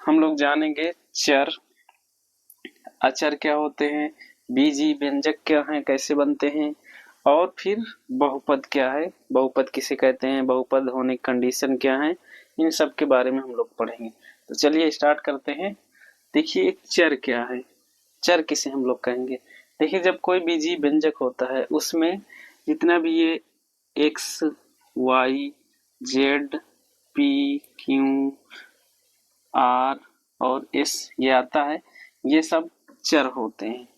हम लोग जानेंगे चर, अचर क्या होते हैं, बीजी व्यंजक क्या हैं, कैसे बनते हैं, और फिर बहुपद क्या है, बहुपद किसे कहते हैं, बहुपद होने की कंडीशन क्या है, इन सब के बारे में हम लोग पढ़ेंगे। तो चलिए स्टार्ट करते हैं। देखिए चर क्या है, चर किसे हम लोग कहेंगे। देखिए जब कोई बीजी व्यंजक होता है उसमें जितना भी ये X, Y, Z, P, Q, R और एस ये आता है, ये सब चर होते हैं।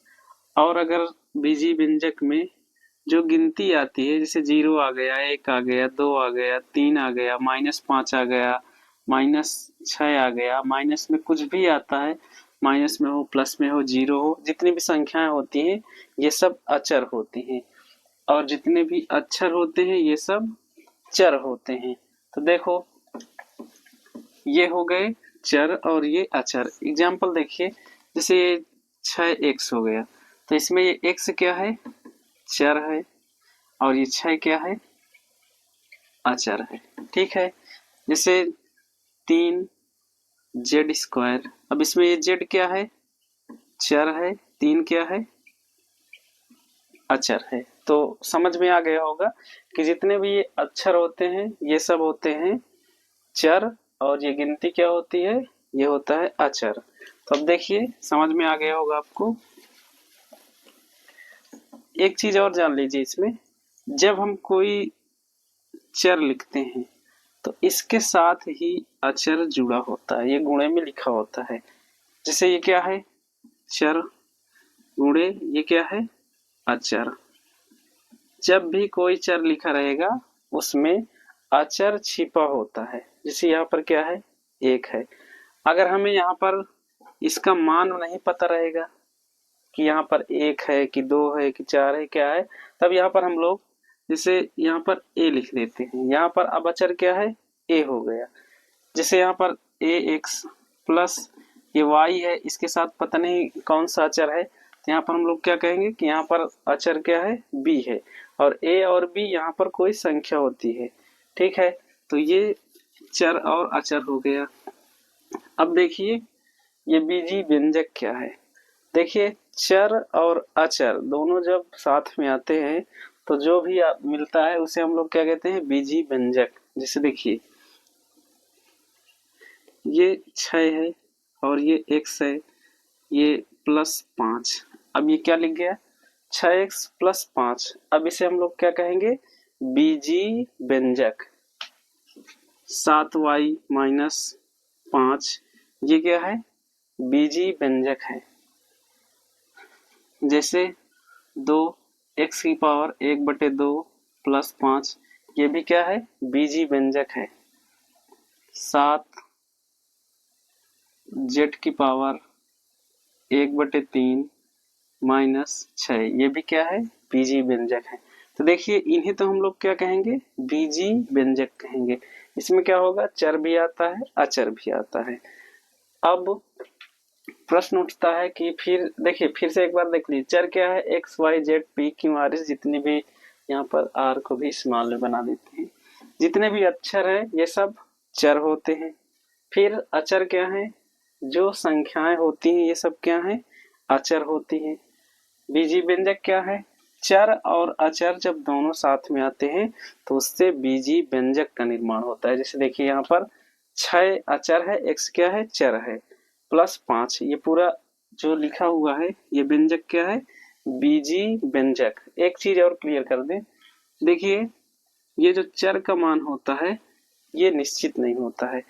और अगर बीजी व्यंजक में जो गिनती आती है, जैसे 0 आ गया, 1 आ गया, 2 आ गया, 3 आ गया, -5 आ गया, -6 आ गया, माइनस में कुछ भी आता है, माइनस में हो, प्लस में हो, 0 हो, जितनी भी संख्याएं होती हैं ये सब अचर होती हैं। और जितने भी अक्षर होते हैं ये सब चर होते हैं। तो देखो ये हो गए चर और ये अचर। एग्जाम्पल देखिए, जैसे ये 6x हो गया, तो इसमें ये x क्या है, चर है, और ये 6 क्या है, अचर है। ठीक है। जैसे 3z², अब इसमें ये z क्या है, चर है, 3 क्या है, अचर है। तो समझ में आ गया होगा कि जितने भी ये अक्षर होते हैं ये सब होते हैं चर, और ये गिनती क्या होती है, ये होता है अचर। तो अब देखिए समझ में आ गया होगा आपको। एक चीज और जान लीजिए इसमें, जब हम कोई चर लिखते हैं तो इसके साथ ही अचर जुड़ा होता है, ये गुणे में लिखा होता है। जैसे ये क्या है, चर, गुणे ये क्या है, अचर। जब भी कोई चर लिखा रहेगा उसमें अचर छिपा होता है। जैसे यहाँ पर क्या है, 1 है। अगर हमें यहाँ पर इसका मान नहीं पता रहेगा कि यहाँ पर 1 है कि 2 है कि 4 है क्या है, तब यहाँ पर हम लोग जैसे यहाँ पर a लिख देते हैं। यहाँ पर अब अचर क्या है, a हो गया। जैसे यहाँ पर ax प्लस ये y है, इसके साथ पता नहीं कौन सा अचर है, तो यहाँ पर हम लोग क्या कहेंगे कि यहाँ पर अचर क्या है, b है, और a और b यहाँ पर कोई संख्या होती है। ठीक है। तो ये चर और अचर हो गया। अब देखिए ये बीजी व्यंजक क्या है। देखिए चर और अचर दोनों जब साथ में आते हैं तो जो भी मिलता है उसे हम लोग क्या कहते हैं, बीजी व्यंजक। जैसे देखिए ये 6 है और ये x है, ये +5। अब ये क्या लिख गया, 6x + 5। अब इसे हम लोग क्या कहेंगे, बीजी व्यंजक। 7y - 5 ये क्या है, बीजी व्यंजक है। जैसे 2x⁴ + 5 ये भी क्या है, बीजी व्यंजक है। 7z⁴ (1/3 - 6 ये भी क्या है, बीजी व्यंजक है। तो देखिए इन्हें तो हम लोग क्या कहेंगे, बीजी व्यंजक कहेंगे। इसमें क्या होगा, चर भी आता है, अचर भी आता है। अब प्रश्न उठता है कि फिर देखिए, फिर से एक बार देख लीजिए, चर क्या है, x y z p q r s, जितने भी यहाँ पर r को भी स्मॉल में बना देते हैं, जितने भी अक्षर है ये सब चर होते हैं। फिर अचर क्या है, जो संख्याएं होती हैं ये सब क्या है, अचर होती हैं। बीजी व्यंजक क्या है, चर और अचर जब दोनों साथ में आते हैं तो उससे बीजी व्यंजक का निर्माण होता है। जैसे देखिए यहाँ पर 6 अचर है, x क्या है, चर है, +5 ये पूरा जो लिखा हुआ है ये व्यंजक क्या है, बीजी व्यंजक। एक चीज और क्लियर कर दें, देखिए ये जो चर का मान होता है ये निश्चित नहीं होता है।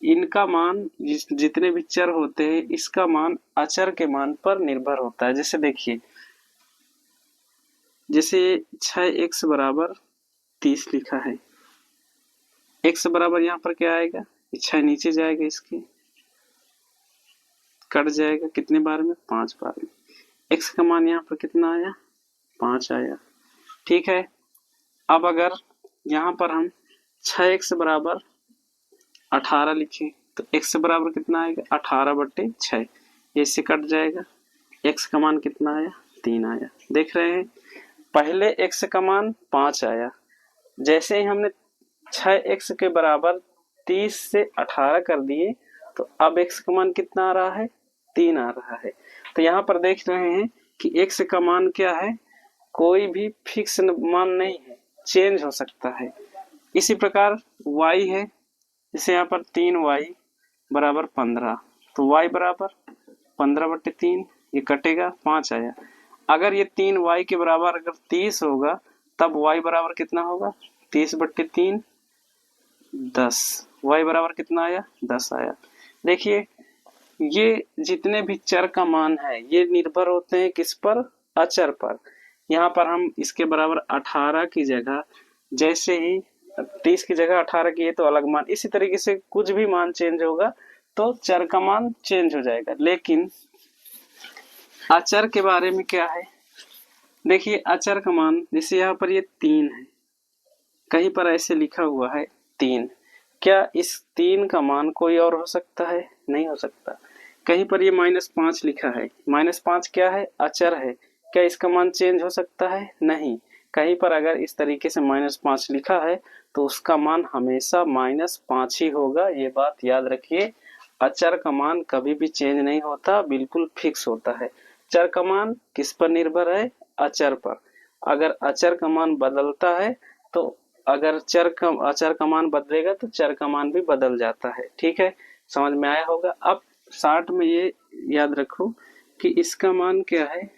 इनका मान, जितने भी चर होते हैं इसका मान अचर के मान पर निर्भर होता है। जैसे देखिए, जैसे 6x = 30 लिखा है, x बराबर यहाँ पर क्या आएगा, 6 नीचे जाएगा, इसके कट जाएगा कितने बार में, 5 बार में। x का मान यहाँ पर कितना आया, 5 आया। ठीक है। अब अगर यहाँ पर हम 6x = 18 लिखें तो x बराबर कितना आएगा, 18/6, ये इससे कट जाएगा। x का मान कितना आया, 3 आया। देख रहे हैं, पहले x का मान 5 आया, जैसे ही हमने 6x के बराबर 30 से 18 कर दिए तो अब x का मान कितना आ रहा है, 3 आ रहा है। तो यहाँ पर देख रहे हैं कि x का मान क्या है, कोई भी फिक्स मान नहीं है, चेंज हो सकता है। इसी प्रकार y है, जैसे यहाँ पर 3y बराबर 15, तो y बराबर 15/3, ये कटेगा 5 आया। अगर ये 3y के बराबर अगर 30 होगा तब y बराबर कितना होगा, 30/3 10, y बराबर कितना आया, 10 आया। देखिए ये जितने भी चर का मान है ये निर्भर होते हैं किस पर, अचर पर। यहाँ पर हम इसके बराबर 18 की जगह, जैसे ही 30 की जगह 18 की है तो अलग मान, इसी तरीके से कुछ भी मान चेंज होगा तो चर का मान चेंज हो जाएगा। लेकिन अचर के बारे में क्या है, देखिए अचर का मान जैसे यहाँ पर ये 3 है, कहीं पर ऐसे लिखा हुआ है 3, क्या इस 3 का मान कोई और हो सकता है, नहीं हो सकता। कहीं पर ये -5 लिखा है, -5 क्या है, अचर है, क्या इसका मान चेंज हो सकता है, नहीं। कहीं पर अगर इस तरीके से -5 लिखा है तो उसका मान हमेशा -5 ही होगा, ये बात याद रखिए। अचर का मान कभी भी चेंज नहीं होता, बिल्कुल फिक्स होता है। चर का मान किस पर निर्भर है, अचर पर। अगर अचर का मान बदलता है तो अगर अचर का मान बदलेगा तो चर का मान भी बदल जाता है। ठीक है, समझ में आया होगा। अब शॉर्ट में ये याद रखो कि इसका मान क्या है,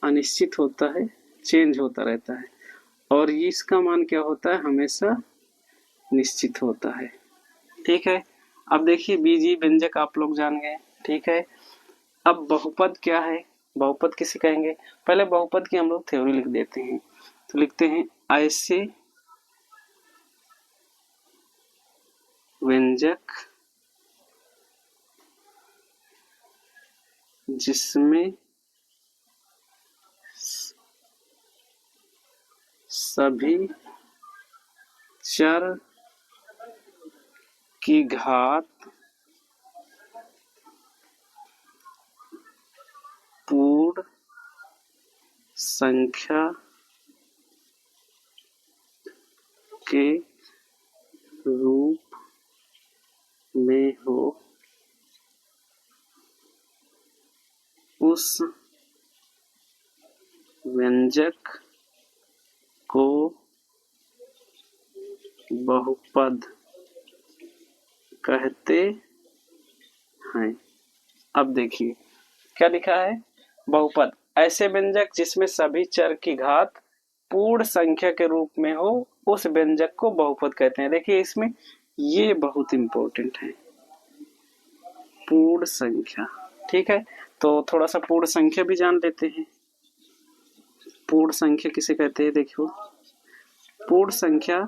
अनिश्चित होता है, चेंज होता रहता है, और इसका मान क्या होता है, हमेशा निश्चित होता है। ठीक है, अब देखिए बीजी व्यंजक आप लोग जान गए। ठीक है, अब बहुपद क्या है, बहुपद किसे कहेंगे, पहले बहुपद की हम लोग थ्योरी लिख देते हैं। तो लिखते हैं ऐसे व्यंजक जिसमें सभी चर की घात पूर्ण संख्या के रूप में हो, उस व्यंजक को बहुपद कहते हैं। अब देखिए क्या लिखा है, बहुपद ऐसे व्यंजक जिसमें सभी चर की घात पूर्ण संख्या के रूप में हो, उस व्यंजक को बहुपद कहते हैं। देखिए इसमें ये बहुत इंपॉर्टेंट है, पूर्ण संख्या। ठीक है, तो थोड़ा सा पूर्ण संख्या भी जान लेते हैं। पूर्ण संख्या किसे कहते हैं, देखियो पूर्ण संख्या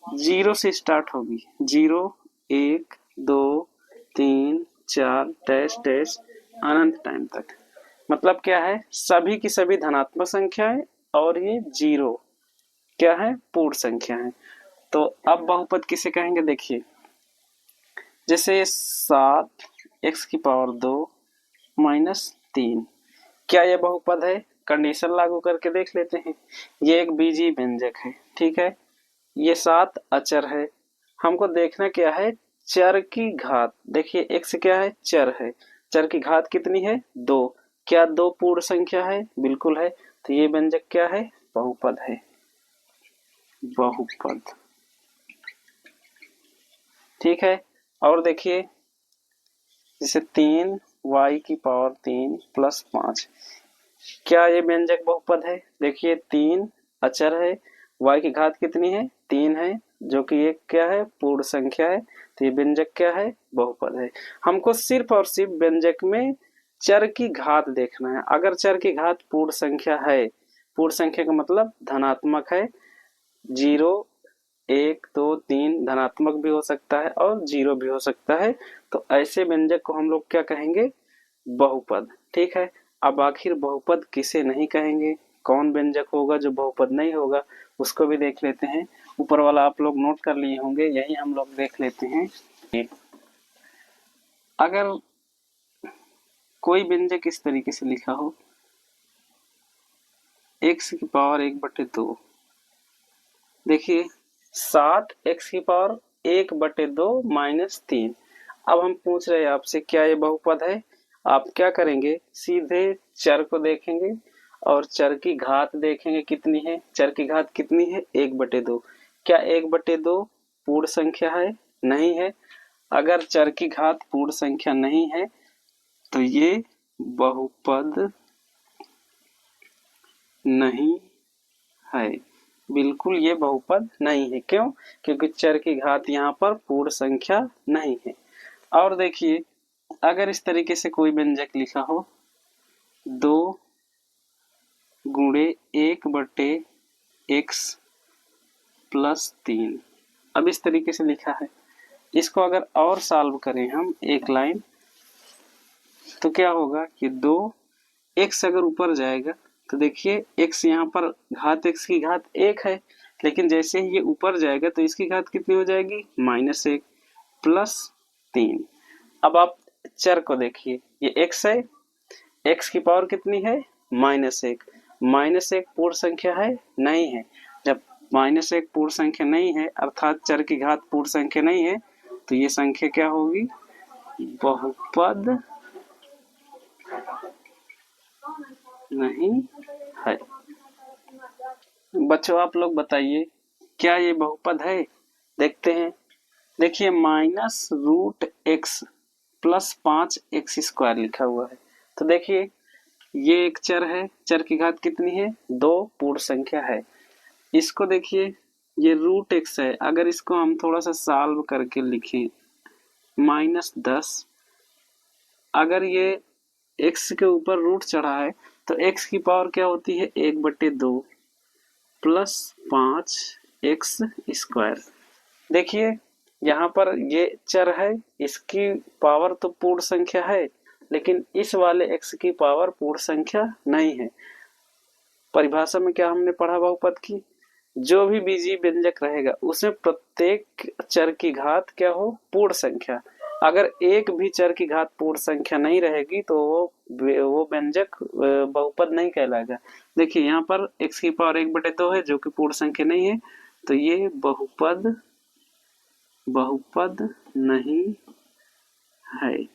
0 से स्टार्ट होगी, 0 1 2 3 4 डैश डैश अनंत टाइम तक। मतलब क्या है, सभी की सभी धनात्मक संख्या है और ये 0 क्या है, पूर्ण संख्या है। तो अब बहुपद किसे कहेंगे, देखिए जैसे 7x⁻² -3, क्या यह बहुपद है, कंडीशन लागू करके देख लेते हैं। ये एक बीजीय व्यंजक है। ठीक है, ये 7 अचर है, हमको देखना क्या है, चर की घात। देखिए x क्या है, चर है, चर की घात कितनी है, 2, क्या 2 पूर्ण संख्या है, बिल्कुल है। तो ये व्यंजक क्या है, बहुपद है, बहुपद। ठीक है, और देखिए जैसे 3y⁻³ + 5, क्या ये व्यंजक बहुपद है, देखिए 3 अचर है, y की घात कितनी है, 3 है, जो कि एक क्या है, पूर्ण संख्या है। तो ये व्यंजक क्या है, बहुपद है। हमको सिर्फ और सिर्फ व्यंजक में चर की घात देखना है। अगर चर की घात पूर्ण संख्या है, पूर्ण संख्या का मतलब धनात्मक है, 0 1 2 3 धनात्मक भी हो सकता है और 0 भी हो सकता है, तो ऐसे व्यंजक को हम लोग क्या कहेंगे, बहुपद। ठीक है, अब आखिर बहुपद किसे नहीं कहेंगे, कौन व्यंजक होगा जो बहुपद नहीं होगा, उसको भी देख लेते हैं। ऊपर वाला आप लोग नोट कर लिए होंगे, यही हम लोग देख लेते हैं। अगर कोई व्यंजक इस तरीके से लिखा हो, x⁻1/2, देखिए 7 x⁻ 1/2 माइनस 3। अब हम पूछ रहे हैं आपसे क्या ये बहुपद है। आप क्या करेंगे, सीधे चर को देखेंगे और चर की घात देखेंगे कितनी है। चर की घात कितनी है, 1/2। क्या 1/2 पूर्ण संख्या है, नहीं है। अगर चर की घात पूर्ण संख्या नहीं है तो ये बहुपद नहीं है, बिल्कुल ये बहुपद नहीं है। क्यों, क्योंकि चर की घात यहाँ पर पूर्ण संख्या नहीं है। और देखिए, अगर इस तरीके से कोई व्यंजक लिखा हो 2 गुणे 1/x प्लस 3, अब इस तरीके से लिखा है। इसको अगर और सॉल्व करें हम एक लाइन, तो क्या होगा कि 2x अगर ऊपर जाएगा तो देखिए x यहाँ पर घात x की घात 1 है, लेकिन जैसे ही ये ऊपर जाएगा तो इसकी घात कितनी हो जाएगी, -1 प्लस 3। अब आप चर को देखिए, ये x है, x की पावर कितनी है, -1। -1 पूर्ण संख्या है, नहीं है। जब -1 पूर्ण संख्या नहीं है, अर्थात चर की घात पूर्ण संख्या नहीं है, तो ये संख्या क्या होगी, बहुपद नहीं है। बच्चों आप लोग बताइए, क्या ये बहुपद है। देखते हैं। देखिए -√x प्लस 5x² लिखा हुआ है। तो देखिए ये एक चर है, चर की घात कितनी है, 2 पूर्ण संख्या है। इसको देखिए, ये √x है, अगर इसको हम थोड़ा सा सॉल्व करके लिखें -10, अगर ये x के ऊपर रूट चढ़ा है तो x की पावर क्या होती है, 1/2 प्लस 5x²। देखिए यहाँ पर ये चर है, इसकी पावर तो पूर्ण संख्या है, लेकिन इस वाले x की पावर पूर्ण संख्या नहीं है। परिभाषा में क्या हमने पढ़ा बहुपद की, जो भी बीजीय व्यंजक रहेगा उसमें प्रत्येक चर की घात क्या हो, पूर्ण संख्या। अगर एक भी चर की घात पूर्ण संख्या नहीं रहेगी तो वो व्यंजक बहुपद नहीं कहलाएगा। देखिए यहाँ पर x की पावर 1/2 है जो कि पूर्ण संख्या नहीं है, तो ये बहुपद नहीं है।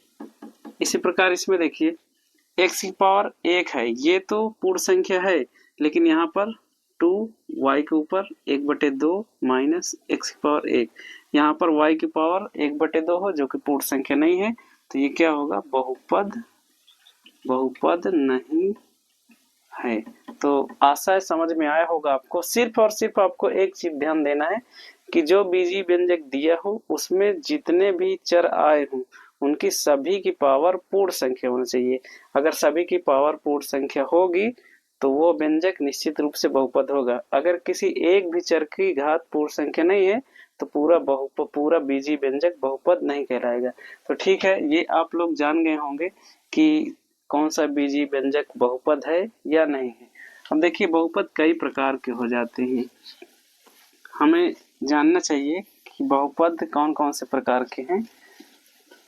इसी प्रकार इसमें देखिए x की पावर 1 है, ये तो पूर्ण संख्या है, लेकिन यहाँ पर 2y के ऊपर 1/2 माइनस x की पावर 1, यहाँ पर y की पावर 1/2 हो जो कि पूर्ण संख्या नहीं है, तो ये क्या होगा, बहुपद नहीं है। तो आशा है समझ में आया होगा आपको। सिर्फ और सिर्फ आपको एक चीज ध्यान देना है कि जो बीजीय व्यंजक दिया हो उसमें जितने भी चर आए हों उनकी सभी की पावर पूर्ण संख्या होनी चाहिए। अगर सभी की पावर पूर्ण संख्या होगी तो वो व्यंजक निश्चित रूप से बहुपद होगा। अगर किसी एक भी चर की घात पूर्ण संख्या नहीं है तो पूरा बीजीय व्यंजक बहुपद नहीं कहलाएगा। तो ठीक है, ये आप लोग जान गए होंगे कि कौन सा बीजीय व्यंजक बहुपद है या नहीं है। अब देखिए बहुपद कई प्रकार के हो जाते हैं, हमें जानना चाहिए कि बहुपद कौन कौन से प्रकार के हैं।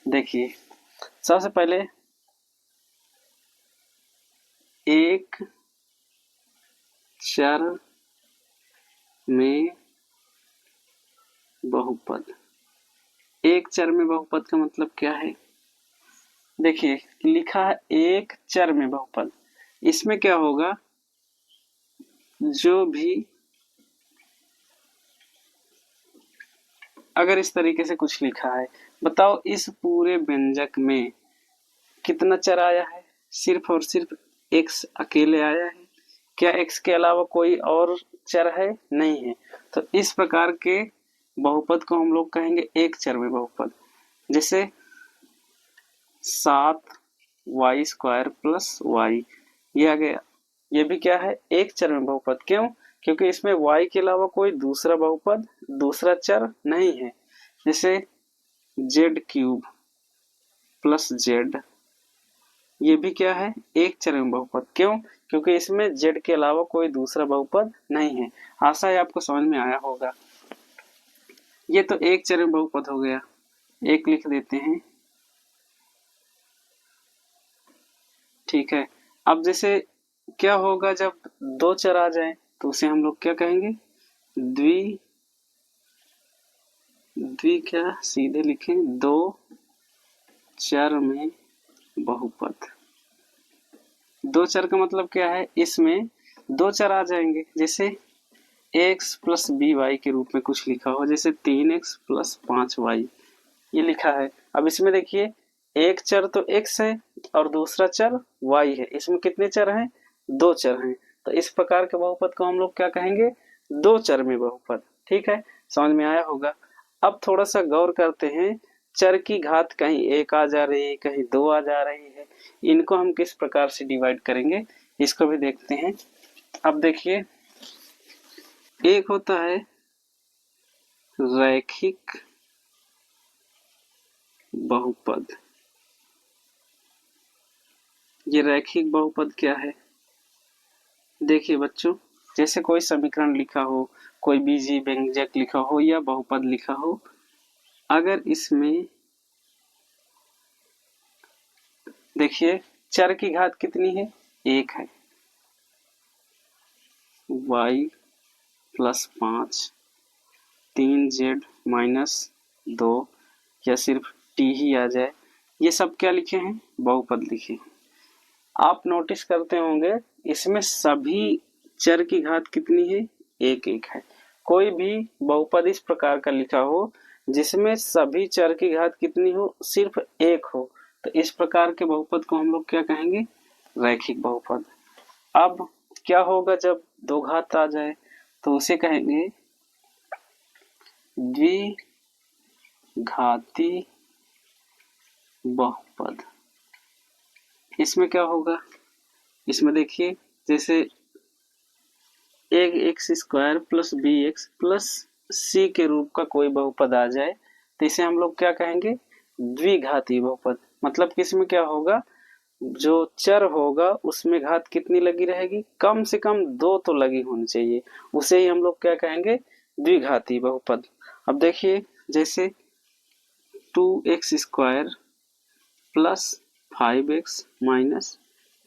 देखिए सबसे पहले एक चर में बहुपद। एक चर में बहुपद का मतलब क्या है, देखिए लिखा है एक चर में बहुपद। इसमें क्या होगा, जो भी अगर इस तरीके से कुछ लिखा है, बताओ इस पूरे व्यंजक में कितना चर आया है, सिर्फ और सिर्फ x अकेले आया है। क्या x के अलावा कोई और चर है, नहीं है। तो इस प्रकार के बहुपद को हम लोग कहेंगे एक चर में बहुपद। जैसे 7y² प्लस y, ये आ गया, ये भी क्या है, एक चर में बहुपद। क्यों, क्योंकि इसमें y के अलावा कोई दूसरा बहुपद, दूसरा चर नहीं है। जैसे z³ प्लस z, ये भी क्या है, एक चर में बहुपद। क्यों, क्योंकि इसमें z के अलावा कोई दूसरा बहुपद नहीं है। आशा है आपको समझ में आया होगा। ये तो एक चर में बहुपद हो गया, एक लिख देते हैं। ठीक है, अब जैसे क्या होगा जब दो चर आ जाए तो उसे हम लोग क्या कहेंगे, द्वि क्या सीधे लिखें, दो चर में बहुपद। दो चर का मतलब क्या है, इसमें दो चर आ जाएंगे, जैसे x प्लस बी वाई के रूप में कुछ लिखा हो, जैसे 3x प्लस 5y ये लिखा है। अब इसमें देखिए एक चर तो x है और दूसरा चर y है, इसमें कितने चर हैं, दो चर हैं। तो इस प्रकार के बहुपद को हम लोग क्या कहेंगे, दो चर में बहुपद। ठीक है, समझ में आया होगा। अब थोड़ा सा गौर करते हैं, चर की घात कहीं एक आ जा रही है, कहीं दो आ जा रही है, इनको हम किस प्रकार से डिवाइड करेंगे इसको भी देखते हैं। अब देखिए, एक होता है रैखिक बहुपद। ये रैखिक बहुपद क्या है, देखिए बच्चों, जैसे कोई समीकरण लिखा हो, कोई बीजीय व्यंजक लिखा हो या बहुपद लिखा हो, अगर इसमें देखिए चर की घात कितनी है, एक है, y प्लस 5, 3z माइनस 2 या सिर्फ t ही आ जाए, ये सब क्या लिखे हैं, बहुपद लिखे हैं। आप नोटिस करते होंगे इसमें सभी चर की घात कितनी है, एक एक है। कोई भी बहुपद इस प्रकार का लिखा हो जिसमें सभी चर की घात कितनी हो, सिर्फ एक हो, तो इस प्रकार के बहुपद को हम लोग क्या कहेंगे, रैखिक बहुपद। अब क्या होगा जब दो घात आ जाए, तो उसे कहेंगे द्विघाती बहुपद। इसमें क्या होगा, इसमें देखिए जैसे एक x square plus b x plus c के रूप का कोई बहुपद आ जाए, तो इसे हम लोग क्या कहेंगे, द्विघाती बहुपद। मतलब कि इसमें क्या होगा, जो चर होगा उसमें घात कितनी लगी रहेगी, कम से कम दो तो लगी होनी चाहिए, उसे ही हम लोग क्या कहेंगे, द्विघाती बहुपद। अब देखिए जैसे 2x square plus 5x minus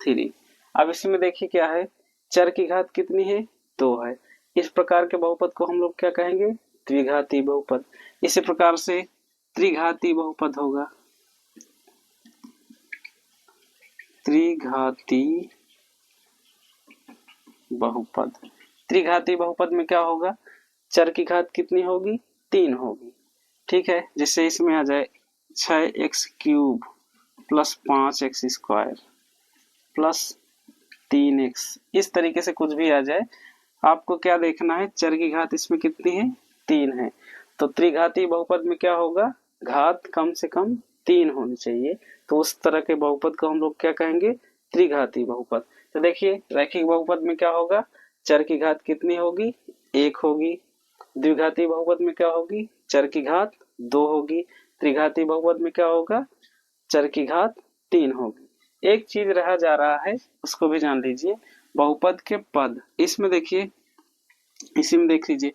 3। अब इसमें देखिए क्या है, चर की घात कितनी है, दो है। इस प्रकार के बहुपद को हम लोग क्या कहेंगे, द्विघाती बहुपद। इसी प्रकार से त्रिघाती बहुपद होगा, त्रिघाती बहुपद। त्रिघाती बहुपद में क्या होगा, चर की घात कितनी होगी, तीन होगी। ठीक है, जिससे इसमें आ जाए 6x cube plus 5x square plus 3x, इस तरीके से कुछ भी आ जाए, आपको क्या देखना है, चर की घात इसमें कितनी है, तीन है। तो त्रिघाती बहुपद में क्या होगा, घात कम से कम तीन होनी चाहिए, तो उस तरह के बहुपद को हम लोग क्या कहेंगे, त्रिघाती बहुपद। तो देखिए रैखिक बहुपद में क्या होगा, चर की घात कितनी होगी, एक होगी। द्विघाती बहुपद में क्या होगी, चर की घात दो होगी। त्रिघाती बहुपद में क्या होगा, चर की घात तीन होगी। एक चीज रहा जा रहा है, उसको भी जान लीजिए, बहुपद के पद। इसमें देखिए, इसी में देख लीजिए,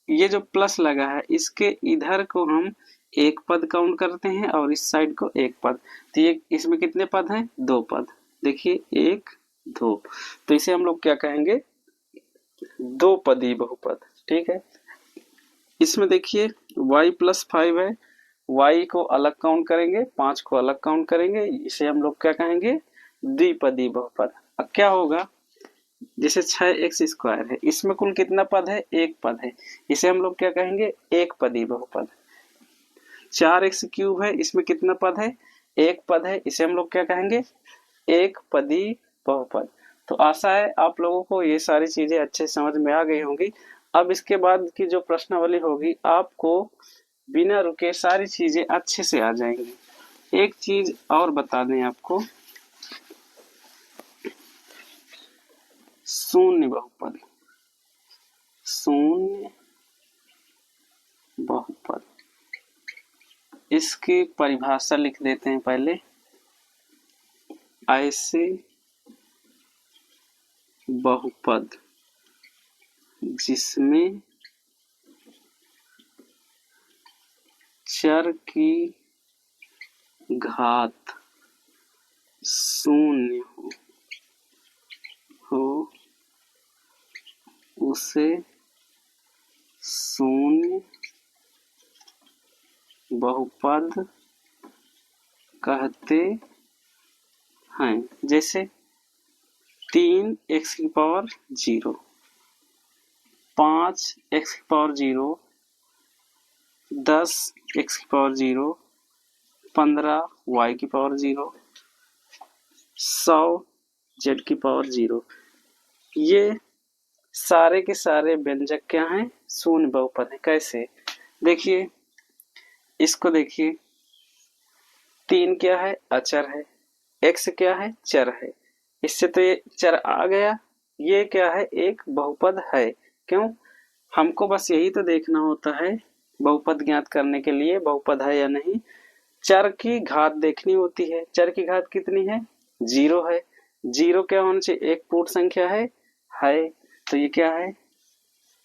ये जो प्लस लगा है इसके इधर को हम एक पद काउंट करते हैं और इस साइड को एक पद, तो ये इसमें कितने पद हैं, दो पद। देखिए एक दो, तो इसे हम लोग क्या कहेंगे, दो पदी बहुपद। ठीक है, इसमें देखिए y प्लस 5 है, y को अलग काउंट करेंगे, 5 को अलग काउंट करेंगे, इसे हम लोग क्या कहेंगे, द्विपदी बहुपद। अब क्या होगा, जैसे 6x स्क्वायर है, इसमें कुल कितना पद है, एक पद है, इसे हम लोग क्या कहेंगे, एक पदी बहुपद। 4x क्यूब है, इसमें कितना पद है, एक पद है, इसे हम लोग क्या कहेंगे, एक पदी बहुपद। तो आशा है आप लोगों को ये सारी चीजें अच्छे समझ में आ गई होंगी। अब इसके बाद की जो प्रश्नावली होगी, आपको बिना रुके सारी चीजें अच्छे से आ जाएंगी। एक चीज और बता दें आपको, शून्य बहुपद, शून्य बहुपद, इसकी परिभाषा लिख देते हैं पहले। ऐसे बहुपद जिसमें चर की घात शून्य हो उसे शून्य बहुपद कहते हैं। जैसे 3x⁻0, 5x⁻0, 10x⁻0, 15y⁻0, 100z⁻0। ये सारे के सारे व्यंजक क्या हैं? शून्य बहुपद है। कैसे? देखिए, इसको देखिए, 3 क्या है? अचर है। x क्या है? चर है। इससे तो ये चर आ गया। ये क्या है? एक बहुपद है। क्यों? हमको बस यही तो देखना होता है बहुपद ज्ञात करने के लिए, बहुपद है या नहीं। चर की घात देखनी होती है। चर की घात कितनी है? 0 है। 0 क्या होना चाहिए? एक पूर्ण संख्या है। तो ये क्या है?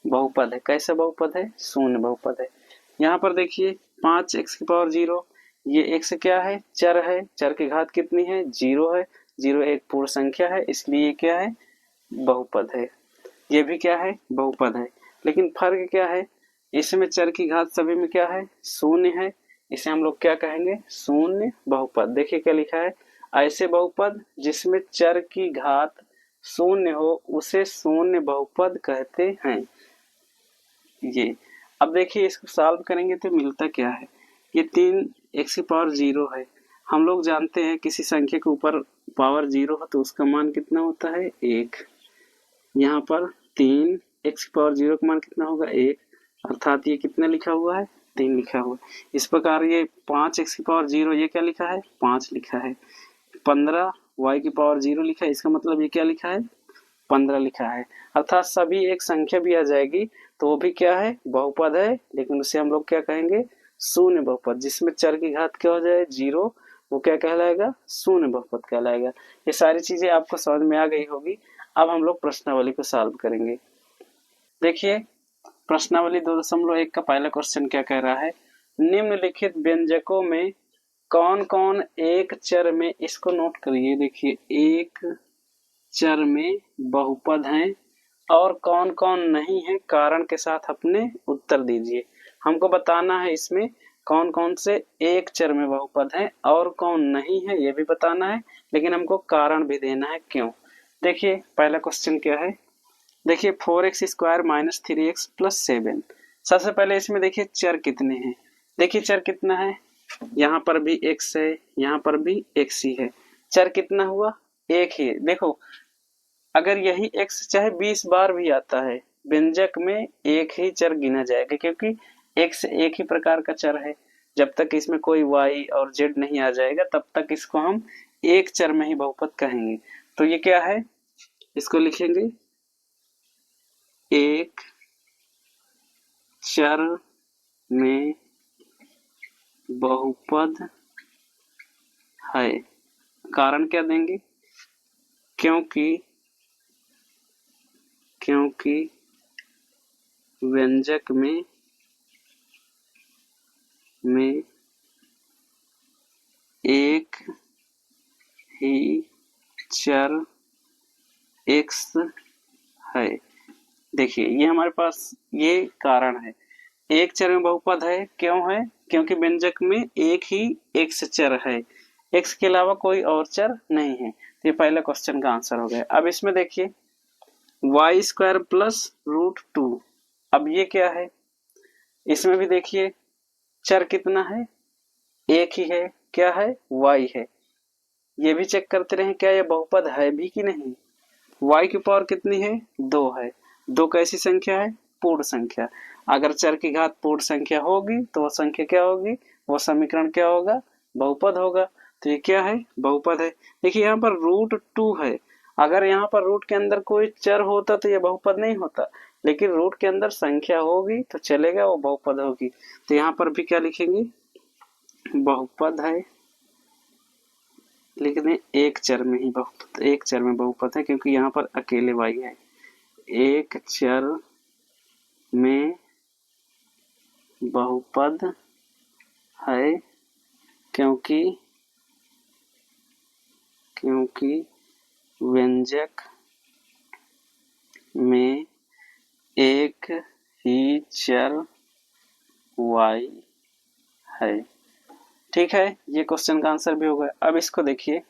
बहुपद है। कैसा बहुपद है? शून्य बहुपद है। यहाँ पर देखिए 5x⁻0, ये x क्या है? चर है। चर की घात कितनी है? 0 है। 0 एक पूर्ण संख्या है, इसलिए क्या है? बहुपद है। ये भी क्या है? बहुपद है। लेकिन फर्क क्या है? इसमें चर की घात सभी में क्या है? शून्य है। इसे हम लोग क्या कहेंगे? शून्य बहुपद। देखिए क्या लिखा है, ऐसे बहुपद जिसमें चर की घात शून्य हो उसे शून्य बहुपद कहते हैं। ये अब देखिए, इसको सॉल्व करेंगे तो मिलता क्या है? ये 3x⁻0 है। हम लोग जानते हैं किसी संख्या के ऊपर पावर 0 हो तो उसका मान कितना होता है? 1। यहाँ पर 3x⁻0 का मान कितना होगा? 1। अर्थात ये कितना लिखा हुआ है? 3 लिखा हुआ है। इस प्रकार ये 5x⁻0, ये क्या लिखा है? 5 लिखा है। 15y⁻0 लिखा है, इसका मतलब ये क्या लिखा है? 15 लिखा है। अर्थात सभी एक संख्या भी आ जाएगी तो वो भी क्या है? बहुपद है, लेकिन उसे हम लोग क्या कहेंगे? शून्य बहुपद। जिसमें चर की घात क्या हो जाए? 0, वो क्या कहलाएगा? शून्य बहुपद कहलाएगा। ये सारी चीजें आपको समझ में आ गई होगी। अब हम लोग प्रश्नावली को सॉल्व करेंगे। देखिए, प्रश्नावली 2.1 का पहला क्वेश्चन क्या कह रहा है? निम्नलिखित व्यंजकों में कौन कौन एक चर में, इसको नोट करिए, देखिए, एक चर में बहुपद हैं और कौन कौन नहीं है, कारण के साथ अपने उत्तर दीजिए। हमको बताना है इसमें कौन कौन से एक चर में बहुपद हैं और कौन नहीं है, ये भी बताना है, लेकिन हमको कारण भी देना है क्यों। देखिए पहला क्वेश्चन क्या है? देखिए 4x² - 3x + 7। सबसे पहले इसमें देखिए चर कितने हैं। देखिए चर कितना है, यहाँ पर भी x है, यहाँ पर भी x ही है। चर कितना हुआ? एक ही। देखो, अगर यही x चाहे 20 बार भी आता है, व्यंजक में एक ही चर गिना जाएगा, क्योंकि x एक ही प्रकार का चर है। जब तक इसमें कोई y और z नहीं आ जाएगा तब तक इसको हम एक चर में ही बहुपद कहेंगे। तो ये क्या है? इसको लिखेंगे एक चर में बहुपद है। कारण क्या देंगे? क्योंकि व्यंजक में एक ही चर x है। देखिए ये हमारे पास ये कारण है। एक चर में बहुपद है, क्यों है? क्योंकि व्यंजक में एक ही x चर है, x के अलावा कोई और चर नहीं है। तो ये पहला क्वेश्चन का आंसर हो गया। अब इसमें देखिए y² + √2। अब ये क्या है? इसमें भी देखिए चर कितना है? एक ही है। क्या है? y है। ये भी चेक करते रहे क्या ये बहुपद है भी कि नहीं। y की पावर कितनी है? 2 है। 2 कैसी संख्या है? पूर्ण संख्या। अगर चर की घात पूर्ण संख्या होगी तो वो संख्या क्या होगी? वो समीकरण क्या होगा? बहुपद होगा। तो ये क्या है? बहुपद है। देखिए यहाँ पर √2 है। अगर यहाँ पर रूट के अंदर कोई चर होता तो ये बहुपद नहीं होता, लेकिन रूट के अंदर संख्या होगी तो चलेगा, वो बहुपद होगी। तो यहाँ पर भी क्या लिखेंगे? बहुपद है, लेकिन एक चर में ही बहुपद, एक चर में बहुपद है, क्योंकि यहाँ पर अकेले y है। एक चर में बहुपद है क्योंकि व्यंजक में एक ही चर y है। ठीक है, ये क्वेश्चन का आंसर भी होगा। अब इसको देखिए,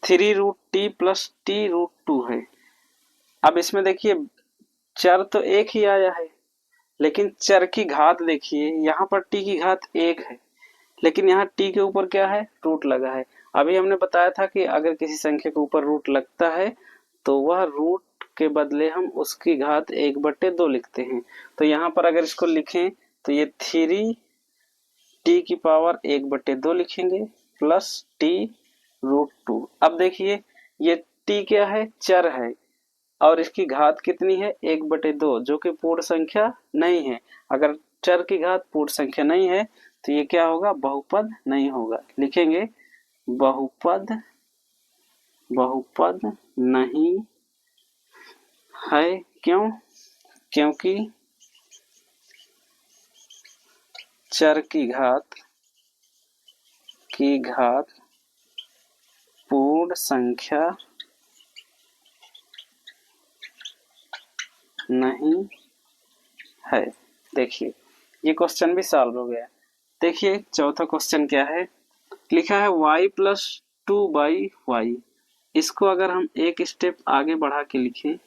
3√t प्लस t√2 है। अब इसमें देखिए चर तो एक ही आया है, लेकिन चर की घात देखिए, यहाँ पर t की घात 1 है, लेकिन यहाँ t के ऊपर क्या है, रूट लगा है। अभी हमने बताया था कि अगर किसी संख्या के ऊपर रूट लगता है तो वह रूट के बदले हम उसकी घात 1/2 लिखते हैं। तो यहाँ पर अगर इसको लिखें तो ये 3t की पावर 1/2 लिखेंगे प्लस t√2। अब देखिए ये t क्या है, चर है, और इसकी घात कितनी है, 1/2, जो कि पूर्ण संख्या नहीं है। अगर चर की घात पूर्ण संख्या नहीं है तो ये क्या होगा, बहुपद नहीं होगा। लिखेंगे बहुपद नहीं है। क्यों? क्योंकि चर की घात पूर्ण संख्या नहीं है। देखिए ये क्वेश्चन भी सॉल्व हो गया। देखिए चौथा क्वेश्चन क्या है, लिखा है y प्लस 2/y। इसको अगर हम एक स्टेप आगे बढ़ा के लिखें,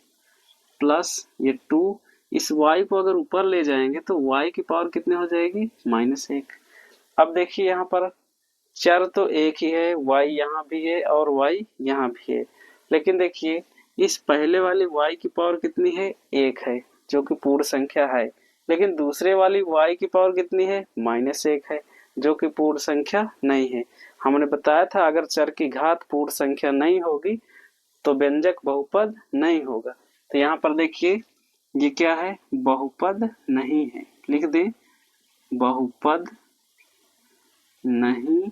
प्लस ये 2, इस y को अगर ऊपर ले जाएंगे तो y की पावर कितने हो जाएगी, -1। अब देखिए यहाँ पर चर तो एक ही है, y यहाँ भी है और y यहाँ भी है, लेकिन देखिए इस पहले वाली y की पावर कितनी है, 1 है, जो कि पूर्ण संख्या है। लेकिन दूसरे वाली y की पावर कितनी है, -1 है, जो कि पूर्ण संख्या नहीं है। हमने बताया था अगर चर की घात पूर्ण संख्या नहीं होगी तो व्यंजक बहुपद नहीं होगा। तो यहाँ पर देखिए ये क्या है, बहुपद नहीं है। लिख दे बहुपद नहीं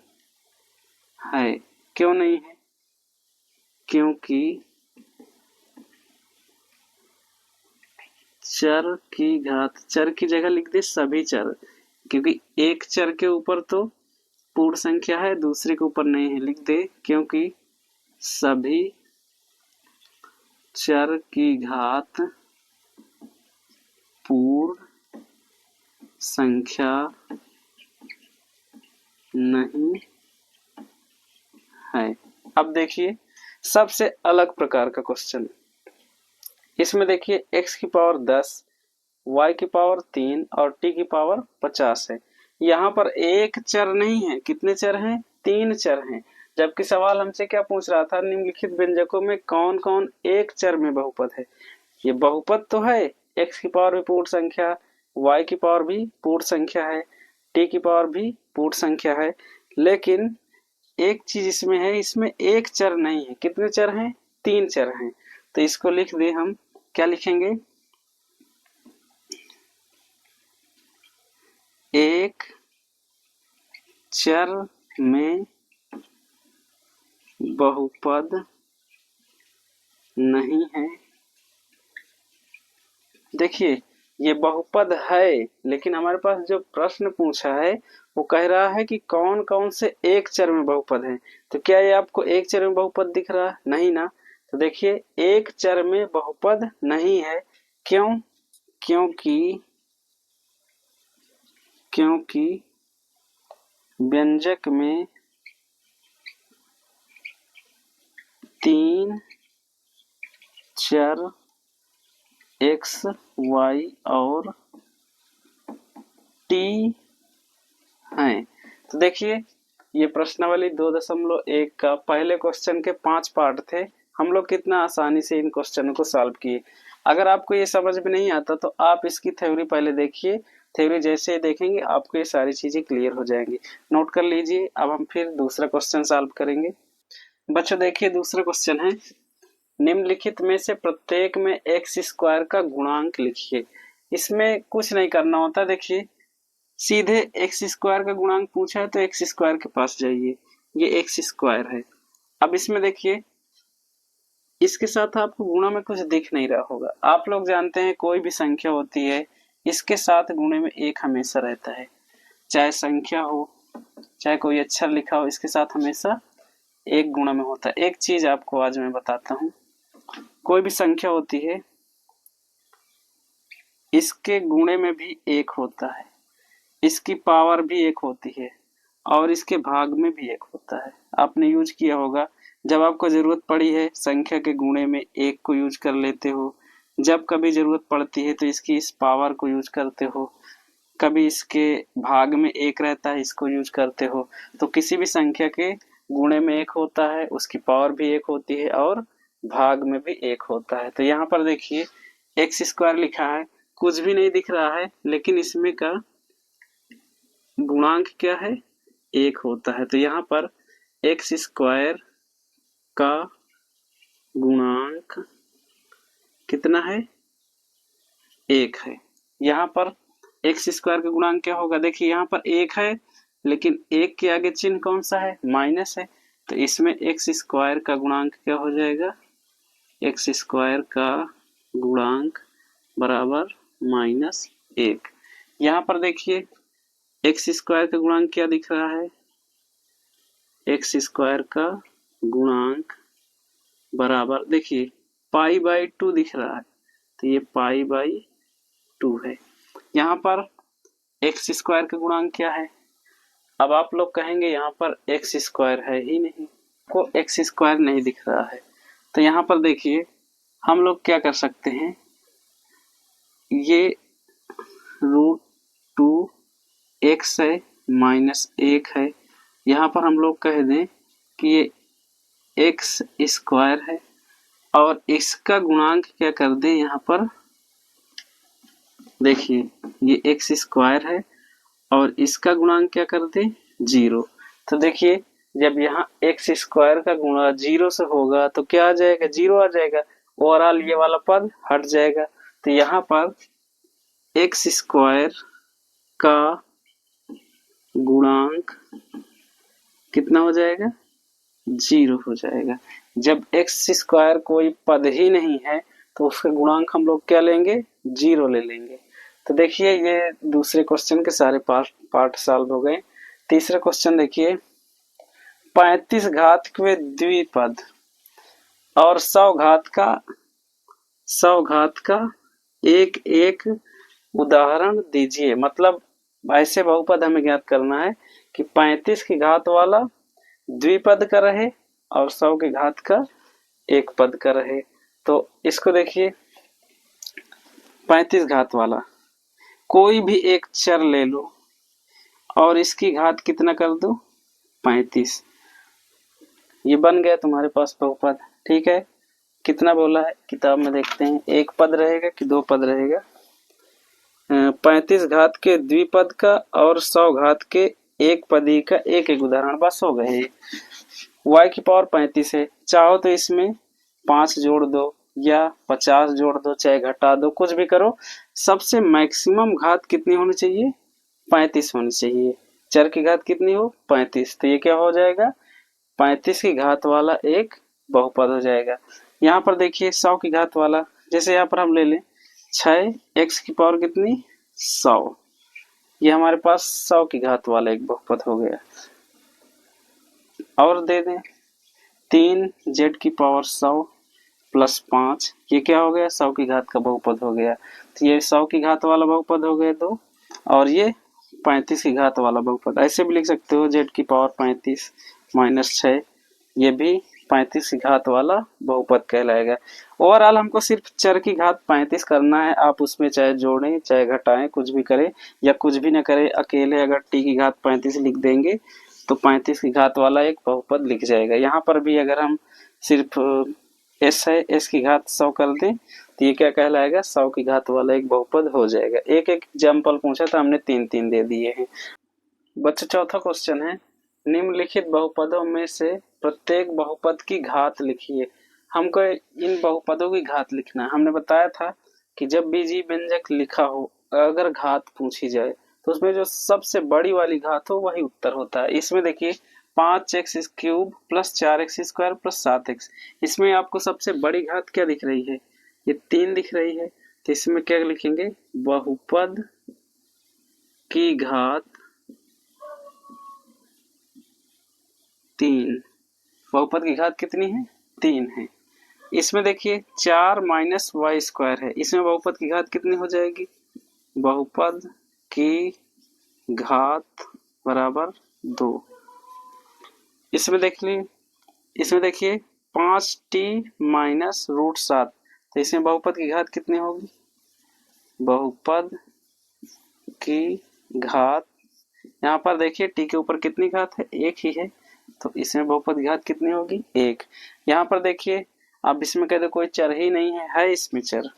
है। क्यों नहीं है? क्योंकि चर की घात, चर की जगह लिख दे सभी चर, क्योंकि एक चर के ऊपर तो पूर्ण संख्या है, दूसरे के ऊपर नहीं है। लिख दे क्योंकि सभी चर की घात पूर्ण संख्या नहीं है। अब देखिए सबसे अलग प्रकार का क्वेश्चन, इसमें देखिए x की पावर 10, y की पावर 3 और t की पावर 50 है। यहाँ पर एक चर नहीं है, कितने चर हैं, 3 चर हैं। जबकि सवाल हमसे क्या पूछ रहा था, निम्नलिखित व्यंजकों में कौन कौन एक चर में बहुपद है। ये बहुपद तो है, x की पावर भी पूर्ण संख्या, y की पावर भी पूर्ण संख्या है, t की पावर भी पूर्ण संख्या है, लेकिन एक चीज इसमें है, इसमें एक चर नहीं है। कितने चर हैं, 3 चर हैं। तो इसको लिख दे, हम क्या लिखेंगे, एक चर में बहुपद नहीं है। देखिए ये बहुपद है, लेकिन हमारे पास जो प्रश्न पूछा है वो कह रहा है कि कौन कौन से एक चर में बहुपद है। तो क्या ये आपको एक चर में बहुपद दिख रहा है, नहीं ना। तो देखिए एक चर में बहुपद नहीं है। क्यों? क्योंकि व्यंजक में 3 चर x, y और t हैं। तो देखिए ये प्रश्नावली 2.1 का पहले क्वेश्चन के 5 पार्ट थे। हम लोग कितना आसानी से इन क्वेश्चनों को सॉल्व किए। अगर आपको ये समझ में नहीं आता तो आप इसकी थ्योरी पहले देखिए, थ्योरी जैसे ही देखेंगे आपको ये सारी चीजें क्लियर हो जाएंगी। नोट कर लीजिए। अब हम फिर दूसरा क्वेश्चन सॉल्व करेंगे। बच्चों देखिए दूसरा क्वेश्चन है, निम्नलिखित में से प्रत्येक में x² का गुणांक लिखिए। इसमें कुछ नहीं करना होता, देखिए सीधे x² का गुणांक पूछा है तो x² के पास जाइए, ये x² है। अब इसमें देखिए इसके साथ आपको गुणा में कुछ दिख नहीं रहा होगा। आप लोग जानते हैं कोई भी संख्या होती है इसके साथ गुणे में एक हमेशा रहता है, चाहे संख्या हो चाहे कोई अक्षर लिखा हो, इसके साथ हमेशा एक गुणा में होता है। एक चीज आपको आज मैं बताता हूँ, कोई भी संख्या होती है इसके गुणे में भी एक होता है, इसकी पावर भी एक होती है और इसके भाग में भी एक होता है। आपने यूज किया होगा, जब आपको जरूरत पड़ी है संख्या के गुणे में एक को यूज कर लेते हो, जब कभी जरूरत पड़ती है तो इसकी इस पावर को यूज करते हो, कभी इसके भाग में एक रहता है इसको यूज करते हो। तो किसी भी संख्या के गुणे में एक होता है, उसकी पावर भी एक होती है और भाग में भी एक होता है। तो यहाँ पर देखिए एक्स स्क्वायर लिखा है, कुछ भी नहीं दिख रहा है, लेकिन इसमें का गुणांक क्या है, एक होता है। तो यहाँ पर एक्स स्क्वायर का गुणांक कितना है, एक है। यहाँ पर एक्स स्क्वायर का गुणांक क्या होगा, देखिए यहाँ पर एक है, लेकिन एक के आगे चिन्ह कौन सा है, माइनस है। तो इसमें एक्स स्क्वायर का गुणांक क्या हो जाएगा, एक्स स्क्वायर का गुणांक बराबर माइनस एक। यहाँ पर देखिए एक्स स्क्वायर का गुणांक क्या दिख रहा है, एक्स स्क्वायर का गुणांक बराबर देखिए पाई बाई 2 दिख रहा है, तो ये पाई बाई 2 है। यहाँ पर एक्स स्क्वायर का गुणांक क्या है, अब आप लोग कहेंगे यहाँ पर एक्स स्क्वायर है ही नहीं, को एक्स स्क्वायर नहीं दिख रहा है। तो यहाँ पर देखिए हम लोग क्या कर सकते हैं, ये √2 एक्स है माइनस एक है, यहाँ पर हम लोग कह दें कि ये एक्स स्क्वायर है और इसका गुणांक क्या कर दें, यहाँ पर देखिए ये एक्स स्क्वायर है और इसका गुणांक क्या कर दें, 0। तो देखिए जब यहाँ एक्स स्क्वायर का गुणा 0 से होगा तो क्या आ जाएगा, 0 आ जाएगा, ओवरऑल ये वाला पद हट जाएगा। तो यहाँ पर एक्स स्क्वायर का गुणांक कितना हो जाएगा, 0 हो जाएगा। जब एक्स स्क्वायर कोई पद ही नहीं है तो उसका गुणांक हम लोग क्या लेंगे, 0 ले लेंगे। तो देखिए ये दूसरे क्वेश्चन के सारे पार्ट सॉल्व हो गए। तीसरा क्वेश्चन देखिए, 35 घात के द्विपद और 100 घात का एक एक उदाहरण दीजिए। मतलब ऐसे बहुपद हमें ज्ञात करना है कि 35 की घात वाला द्विपद का रहे और 100 की घात का एक पद का रहे। तो इसको देखिए 35 घात वाला, कोई भी एक चर ले लो और इसकी घात कितना कर दो, 35। ये बन गया तुम्हारे पास बहुपद। ठीक है, कितना बोला है किताब में देखते हैं, एक पद रहेगा कि दो पद रहेगा, 35 घात के द्विपद का और 100 घात के एक पदी का एक एक उदाहरण, बस हो गए। y की पावर 35 है, चाहो तो इसमें 5 जोड़ दो या 50 जोड़ दो, चाहे घटा दो, कुछ भी करो, सबसे मैक्सिमम घात कितनी होनी चाहिए, 35 होनी चाहिए। चर की घात कितनी हो, 35। तो ये क्या हो जाएगा, 35 की घात वाला एक बहुपद हो जाएगा। यहाँ पर देखिए 100 की घात वाला, जैसे यहाँ पर हम ले लें 6 x की पावर कितनी, 100, ये हमारे पास 100 की घात वाला एक बहुपद हो गया। और दे दें 3 z की पावर 100 प्लस 5, ये क्या हो गया, 100 की घात का बहुपद हो गया। तो ये 100 की घात वाला बहुपद हो गए दो, और ये 35 की घात वाला बहुपद। ऐसे भी लिख सकते हो z की पावर 35 माइनस 6, ये भी 35 की घात वाला बहुपद कहलाएगा। ओवरऑल हमको सिर्फ चर की घात 35 करना है, आप उसमें चाहे जोड़ें चाहे घटाएं, कुछ भी करें या कुछ भी न करें, अकेले अगर t की घात 35 लिख देंगे तो 35 की घात वाला एक बहुपद लिख जाएगा। यहाँ पर भी अगर हम सिर्फ s है, s की घात 100 कर दें तो ये क्या कहलाएगा, 100 की घात वाला एक बहुपद हो जाएगा। एक एक एग्जाम्पल पूछा था हमने, 3 दे दिए हैं। बच्चों चौथा क्वेश्चन है, निम्नलिखित बहुपदों में से प्रत्येक बहुपद की घात लिखिए। हमको इन बहुपदों की घात लिखना है। हमने बताया था कि जब बीजी व्यंजक लिखा हो, अगर घात पूछी जाए तो उसमें जो सबसे बड़ी वाली घात हो वही उत्तर होता है। इसमें देखिए 5x cube plus 4x square plus 7x, इसमें आपको सबसे बड़ी घात क्या दिख रही है, ये 3 दिख रही है। तो इसमें क्या लिखेंगे, बहुपद की घात 3। बहुपद की घात कितनी है, 3 है। इसमें देखिए 4 माइनस वाई स्क्वायर है, इसमें बहुपद की घात कितनी हो जाएगी, बहुपद की घात बराबर 2। इसमें देखिए 5t माइनस रूट 7, तो इसमें बहुपद की घात कितनी होगी? बहुपद की घात, यहाँ पर देखिए t के ऊपर कितनी घात है? 1 ही है, तो इसमें बहुपद की घात कितनी होगी? 1। यहाँ पर देखिए अब इसमें कहते कोई चर ही नहीं है इसमें चर,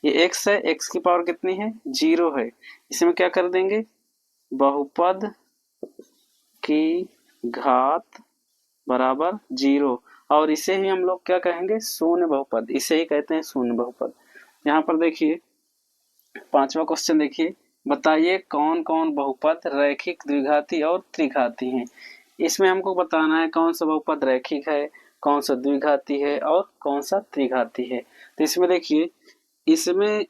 ये x है, x की पावर कितनी है? 0 है। इसमें क्या कर देंगे? बहुपद की घात बराबर 0, और इसे ही हम लोग क्या कहेंगे? शून्य बहुपद, इसे ही कहते हैं शून्य बहुपद। यहाँ पर देखिए 5वां क्वेश्चन देखिए, बताइए कौन कौन बहुपद रैखिक द्विघाती और त्रिघाती हैं। इसमें हमको बताना है कौन सा बहुपद रैखिक है, कौन सा द्विघाती है और कौन सा त्रिघाती है। तो इसमें देखिए, इसमें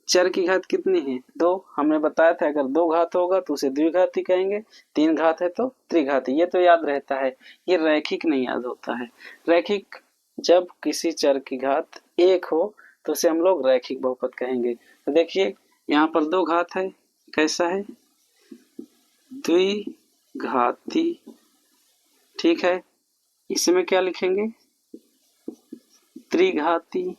चर की घात कितनी है? 2। हमने बताया था अगर 2 घात होगा तो उसे द्विघाती कहेंगे, 3 घात है तो त्रिघाती। ये तो याद रहता है, ये रैखिक नहीं याद होता है। रैखिक जब किसी चर की घात 1 हो तो उसे हम लोग रैखिक बहुपद कहेंगे। तो देखिए यहाँ पर 2 घात है, कैसा है? द्विघाती। ठीक है, इसमें क्या लिखेंगे? त्रिघाती।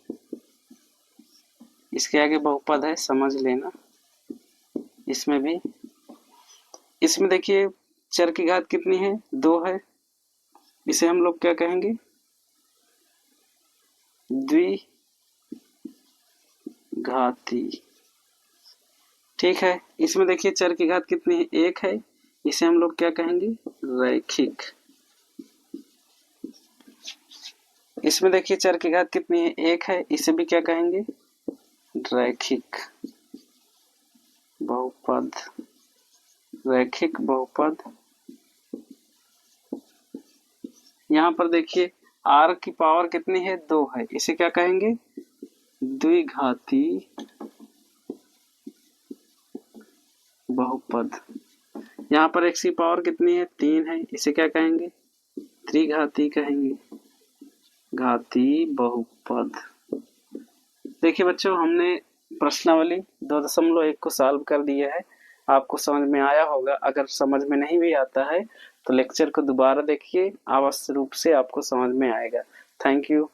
इसके आगे बहुपद है, समझ लेना। इसमें भी, इसमें देखिए चर की घात कितनी है? 2 है, इसे हम लोग क्या कहेंगे? द्विघाती। ठीक है, इसमें देखिए चर की घात कितनी है? 1 है, इसे हम लोग क्या कहेंगे? रैखिक। इसमें देखिए चर की घात कितनी है? 1 है, इसे भी क्या कहेंगे? रैखिक बहुपद। रैखिक बहुपद। यहाँ पर देखिए r की पावर कितनी है? 2 है, इसे क्या कहेंगे? द्विघाती बहुपद। यहाँ पर x की पावर कितनी है? 3 है, इसे क्या कहेंगे? त्रिघाती कहेंगे, घाती बहुपद। देखिए बच्चों, हमने प्रश्नावली 2.1 को सॉल्व कर दिया है। आपको समझ में आया होगा। अगर समझ में नहीं भी आता है तो लेक्चर को दोबारा देखिए, अवश्य रूप से आपको समझ में आएगा। Thank you.